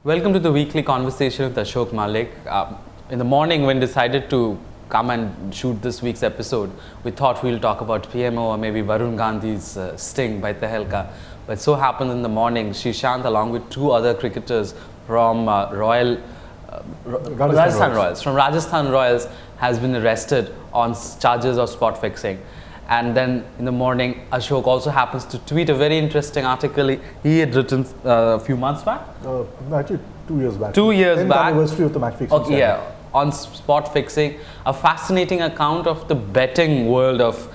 Welcome to the weekly conversation with Ashok Malik. In the morning, when decided to come and shoot this week's episode, we thought we'll talk about PMO or maybe Varun Gandhi's sting by Tehelka. But so happened in the morning, Srishant, along with two other cricketers from Rajasthan Royals, from Rajasthan Royals, has been arrested on charges of spot fixing. And then in the morning, Ashok also happens to tweet a very interesting article he had written a few months back. Actually, 2 years back. 2 years back. Anniversary of the match fixing. Okay, yeah, on spot fixing, a fascinating account of the betting world of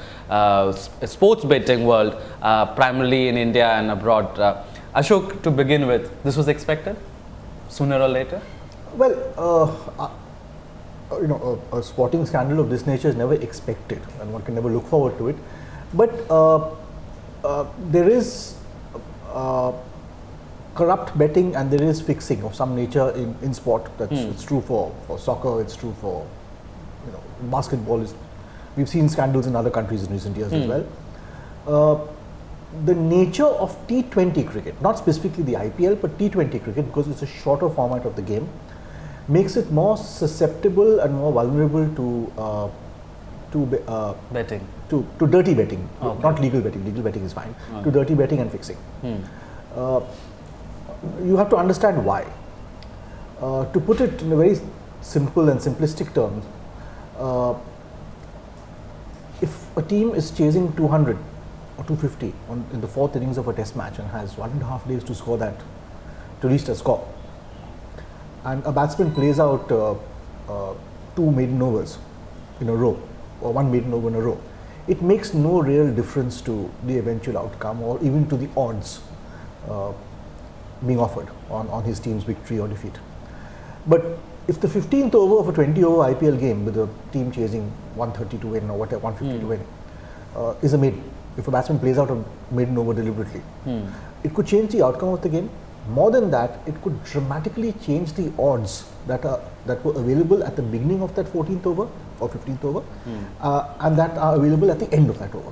sports betting world, primarily in India and abroad. Ashok, to begin with, this was expected sooner or later? Well, a sporting scandal of this nature is never expected, and one can never look forward to it. But there is corrupt betting and there is fixing of some nature in sport. It's true for soccer. It's true for basketball. We've seen scandals in other countries in recent years as well. The nature of T20 cricket, not specifically the IPL, but T20 cricket, because it's a shorter format of the game, makes it more susceptible and more vulnerable to betting, to dirty betting, okay. Not legal betting. Legal betting is fine. Okay. To dirty betting and fixing. You have to understand why. To put it in a very simple and simplistic terms, if a team is chasing 200 or 250 in the fourth innings of a test match and has 1.5 days to score that, to reach the score, and a batsman plays out two maiden overs in a row, or one maiden over in a row, it makes no real difference to the eventual outcome or even to the odds being offered on his team's victory or defeat. But if the 15th over of a 20-over IPL game with a team chasing 130 to win or whatever, 150 to win, is a maiden, if a batsman plays out a maiden over deliberately, it could change the outcome of the game. More than that, it could dramatically change the odds that were available at the beginning of that 14th over or 15th over, and that are available at the end of that over.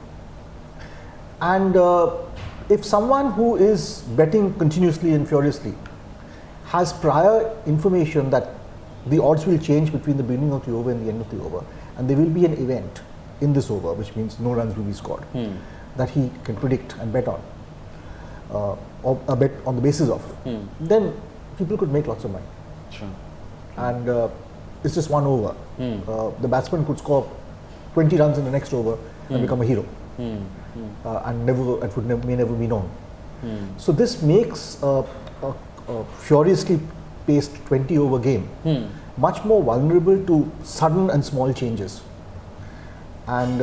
And if someone who is betting continuously and furiously has prior information that the odds will change between the beginning of the over and the end of the over, and there will be an event in this over, which means no runs will be scored, that he can predict and bet on, or a bet on the basis of, then people could make lots of money. Sure. And it's just one over. The batsman could score 20 runs in the next over and become a hero, and may never be known. So this makes a furiously paced 20-over game much more vulnerable to sudden and small changes. And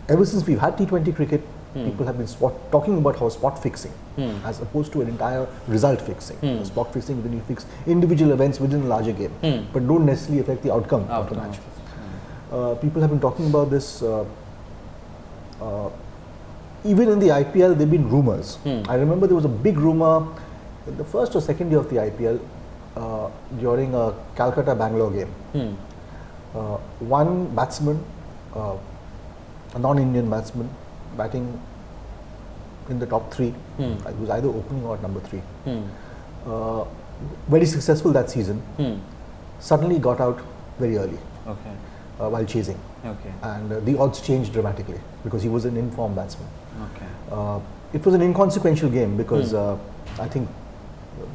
ever since we've had T20 cricket, people have been talking about how spot fixing, as opposed to an entire result fixing. Spot fixing, when you fix individual events within a larger game, but don't necessarily affect the outcome of the match. People have been talking about this. Even in the IPL, there have been rumors. I remember there was a big rumor in the first or second year of the IPL during a Calcutta-Bangalore game. One batsman, a non-Indian batsman, batting in the top three, it was either opening or number 3, very successful that season, suddenly got out very early, while chasing. And the odds changed dramatically because he was an in-form batsman. It was an inconsequential game because I think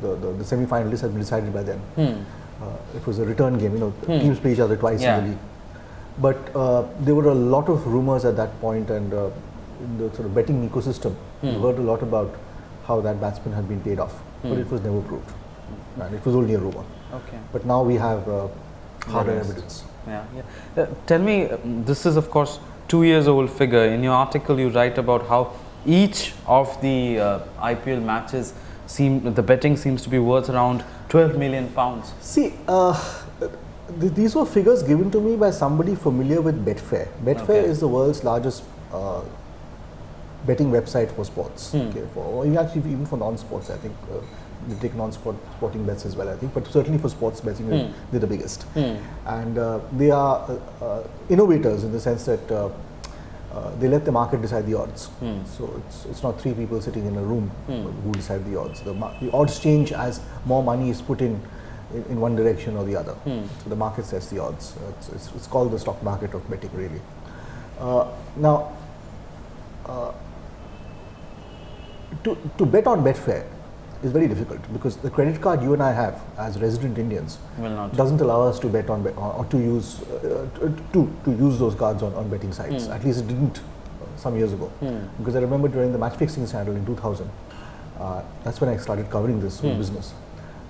the semi-finalists had been decided by then. It was a return game, teams play each other twice in the league. But there were a lot of rumors at that point, and in the sort of betting ecosystem, we heard a lot about how that batsman had been paid off, but it was never proved, and it was only a rumor. But now we have harder evidence. Tell me, this is of course 2 years old figure. In your article, you write about how each of the IPL matches the betting seems to be worth around £12 million. See, these were figures given to me by somebody familiar with Betfair. Betfair is the world's largest betting website for sports. Even for non-sports, I think they take non-sporting bets as well, I think, but certainly for sports betting, they're the biggest. And they are innovators in the sense that they let the market decide the odds. So it's not three people sitting in a room who decide the odds. The odds change as more money is put in one direction or the other. So the market sets the odds. It's called the stock market of betting, really. Now, to bet on Betfair is very difficult because the credit card you and I have as resident Indians doesn't allow us to bet on or to use those cards on betting sites. At least it didn't some years ago. Because I remember during the match fixing scandal in 2000, that's when I started covering this whole business.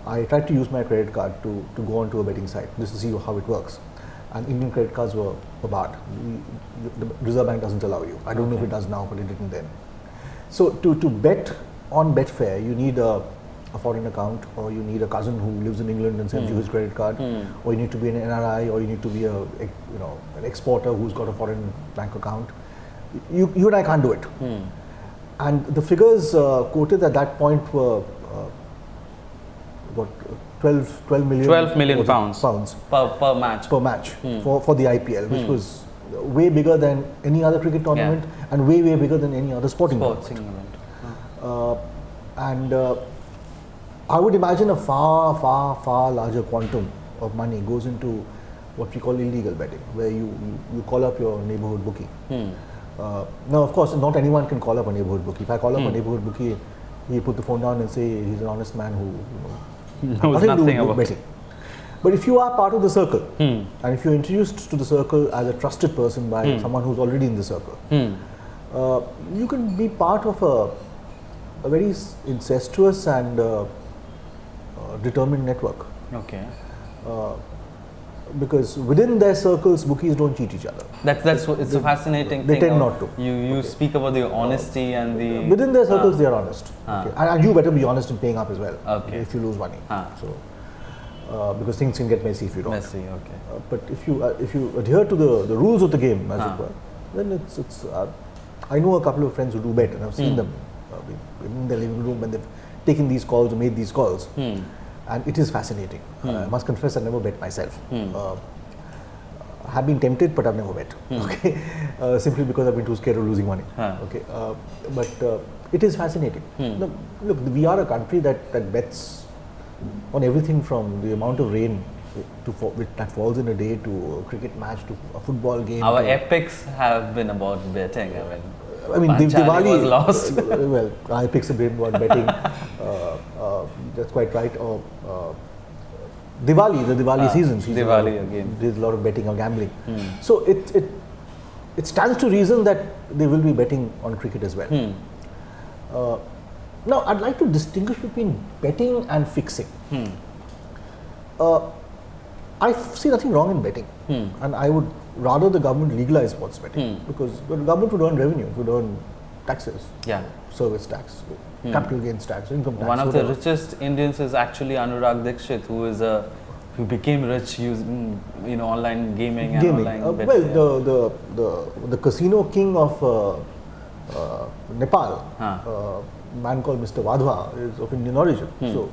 I tried to use my credit card to go onto a betting site just to see how it works. And Indian credit cards were barred. The Reserve Bank doesn't allow you. I don't know if it does now, but it didn't then. So to bet on Betfair, you need a foreign account, or you need a cousin who lives in England and sends you his credit card, or you need to be an NRI, or you need to be an exporter who's got a foreign bank account. You and I can't do it. And the figures quoted at that point were what 12 million pounds per match for the IPL, which was way bigger than any other cricket tournament and way bigger than any other sporting event. And I would imagine a far larger quantum of money goes into what we call illegal betting, where you call up your neighborhood bookie. Now, of course, not anyone can call up a neighborhood bookie. If I call up a neighborhood bookie, he put the phone down and say he's an honest man who knows nothing about betting. But if you are part of the circle, and if you're introduced to the circle as a trusted person by someone who's already in the circle, you can be part of a very incestuous and determined network. Okay. Because within their circles, bookies don't cheat each other. It's a fascinating thing. They tend not to. You speak about the honesty and the... Within their circles, they are honest. Okay. And you better be honest in paying up as well. Okay. If you lose money. So, because things can get messy if you don't. Messy, okay. But if you adhere to the rules of the game, as it were, then it's. I know a couple of friends who do bet, and I've seen them in their living room when they've taken these calls or made these calls. And it is fascinating. I must confess, I never bet myself. I have been tempted, but I've never bet. Okay, simply because I've been too scared of losing money. Okay, but it is fascinating. Look, we are a country that bets on everything from the amount of rain that falls in a day to a cricket match to a football game. Our epics have been about betting. I mean, Diwali was lost. Well, our epics have been about betting. That's quite right. Or Diwali, the Diwali season. Diwali again. There's a lot of betting or gambling. So it stands to reason that they will be betting on cricket as well. Now, I'd like to distinguish between betting and fixing. I see nothing wrong in betting, and I would rather the government legalize sports betting because the government would earn revenue, would earn taxes, service tax, capital gains tax, income tax. One of the richest Indians is actually Anurag Dixit, who became rich using online gaming and online betting. Well, the casino king of Nepal, a man called Mr. Wadhwa, is of Indian origin. So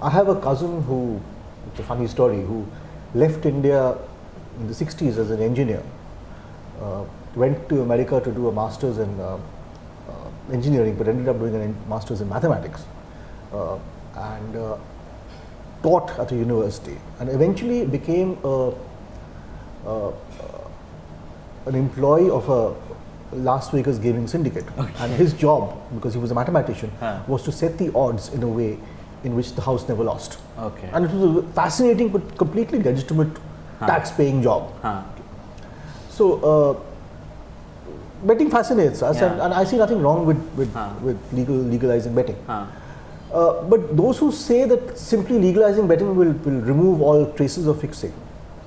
I have a cousin who, it's a funny story, who left India in the 60s as an engineer, went to America to do a master's in engineering, but ended up doing a master's in mathematics, and taught at a university, and eventually became an employee of a Las Vegas gaming syndicate. And his job, because he was a mathematician, was to set the odds in a way in which the house never lost. And it was a fascinating but completely legitimate tax-paying job. So betting fascinates us, and I see nothing wrong with legalizing betting. But those who say that simply legalizing betting will remove all traces of fixing,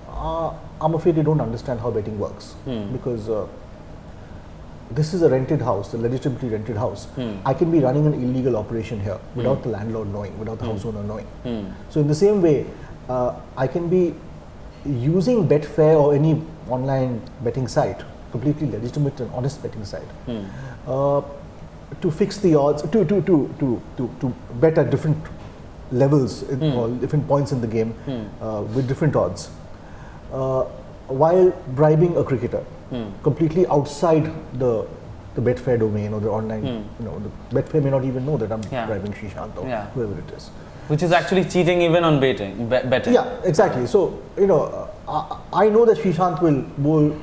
I'm afraid they don't understand how betting works, because this is a rented house, a legitimately rented house. I can be running an illegal operation here without the landlord knowing, without the house owner knowing. So in the same way, I can be using Betfair or any online betting site, completely legitimate and honest betting site, to fix the odds, to bet at different levels or different points in the game with different odds, while bribing a cricketer. completely outside the Betfair domain or the online. The Betfair may not even know that I'm driving Srishant or whoever it is. Which is actually cheating even on betting. Yeah, exactly. So I know that Srishant will bowl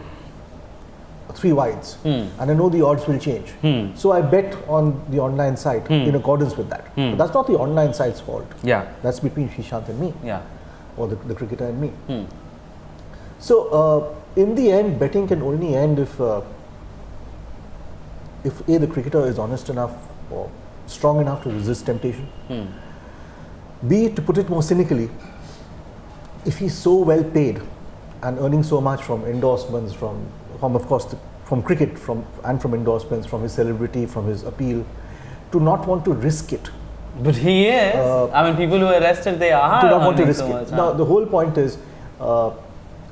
3 wides, and I know the odds will change. So I bet on the online site in accordance with that. But that's not the online site's fault. Yeah. That's between Srishant and me. Yeah. Or the cricketer and me. So in the end, betting can only end if A, the cricketer is honest enough or strong enough to resist temptation. B, to put it more cynically, if he's so well paid and earning so much from endorsements, from of course from cricket, and from endorsements, from his celebrity, from his appeal, to not want to risk it. But he is. I mean, people who are arrested, they are. To not want to risk so it. much, Now, the whole point is,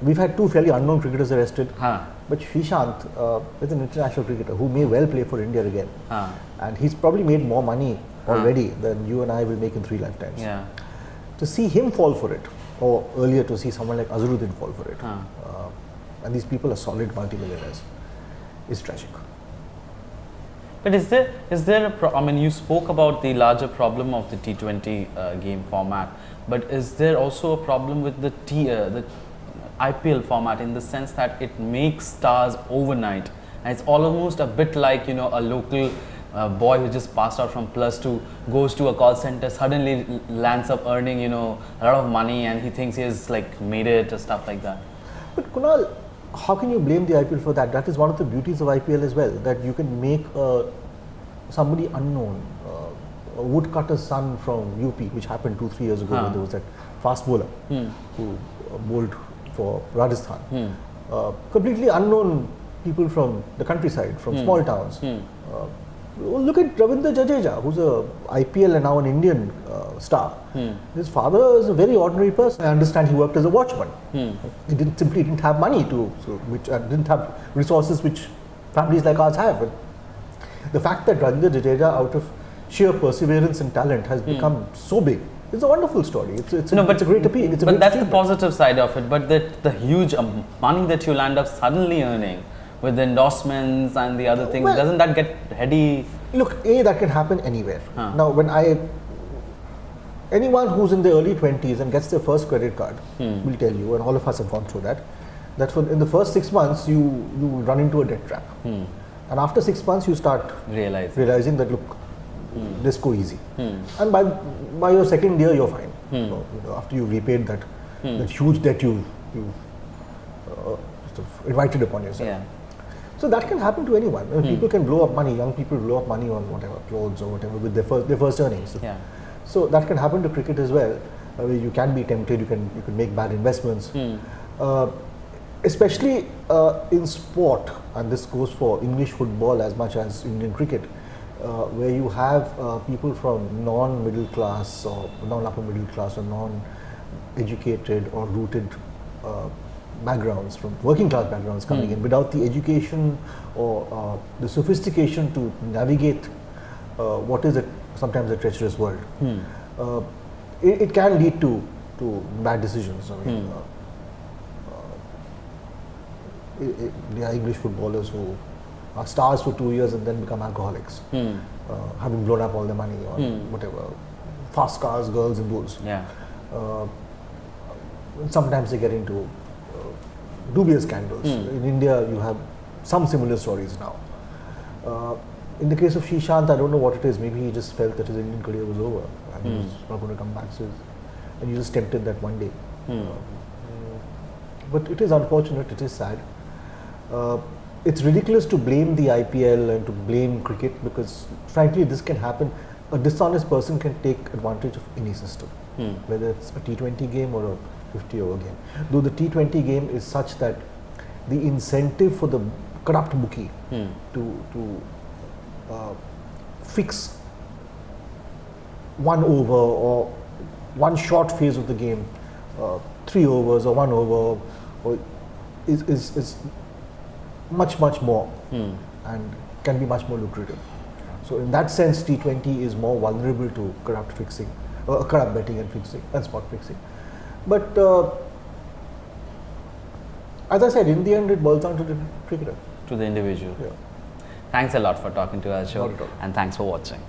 we've had 2 fairly unknown cricketers arrested. But Srishant is an international cricketer who may well play for India again. And he's probably made more money already than you and I will make in 3 lifetimes. Yeah. To see him fall for it, or earlier to see someone like Azharuddin fall for it, and these people are solid multimillionaires, is tragic. But is there I mean, you spoke about the larger problem of the T20 game format, but is there also a problem with the IPL format, in the sense that it makes stars overnight, and it's almost a bit like a local boy who just passed out from +2 goes to a call center, suddenly lands up earning a lot of money, and he thinks he has like made it or stuff like that. But Kunal, how can you blame the IPL for that? That is one of the beauties of IPL as well, that you can make somebody unknown, a woodcutter's son from UP, which happened 2-3 years ago, when there was that fast bowler who bowled for Rajasthan. Completely unknown people from the countryside, from small towns. Look at Ravindra Jadeja, who's a IPL and now an Indian star. His father is a very ordinary person. I understand he worked as a watchman. He didn't have money didn't have resources which families like ours have. But the fact that Ravindra Jadeja, out of sheer perseverance and talent, has become so big, it's a wonderful story. It's a great appeal. But that's the positive side of it. But the huge money that you'll end up suddenly earning with the endorsements and the other things, doesn't that get heady? Look, that can happen anywhere. Now, anyone who's in the early 20s and gets their first credit card will tell you, and all of us have gone through that in the first 6 months you run into a debt trap. And after 6 months you start realizing that, look, let's go easy. And by your second year you're fine. After you repaid that huge debt you sort of invited upon yourself. So that can happen to anyone. People can blow up money. Young people blow up money on whatever, clothes or whatever, with their first earnings. So that can happen to cricket as well. You can be tempted. You can make bad investments. Especially in sport, and this goes for English football as much as Indian cricket, where you have people from non-middle class or non-upper middle class or non-educated or rooted backgrounds, from working class backgrounds coming in without the education or the sophistication to navigate what is sometimes a treacherous world. It can lead to bad decisions. I mean, there are English footballers who are stars for 2 years and then become alcoholics, having blown up all their money on whatever, fast cars, girls and booze. Sometimes they get into dubious scandals. In India, you have some similar stories now. In the case of Srishant, I don't know what it is. Maybe he just felt that his Indian career was over and he was not going to come back. And he just tempted that one day. But it is unfortunate. It is sad. It's ridiculous to blame the IPL and to blame cricket, because frankly this can happen. A dishonest person can take advantage of any system, whether it's a T20 game or a 50-over game. Though the T20 game is such that the incentive for the corrupt bookie to fix one over or one short phase of the game, 3 overs or 1 over, is much more and can be much more lucrative. So in that sense, T20 is more vulnerable to corrupt fixing, corrupt betting and spot fixing. But As I said, in the end, it boils down to the cricketer. To the individual. Yeah. Thanks a lot for talking to us, Not at all. and thanks for watching.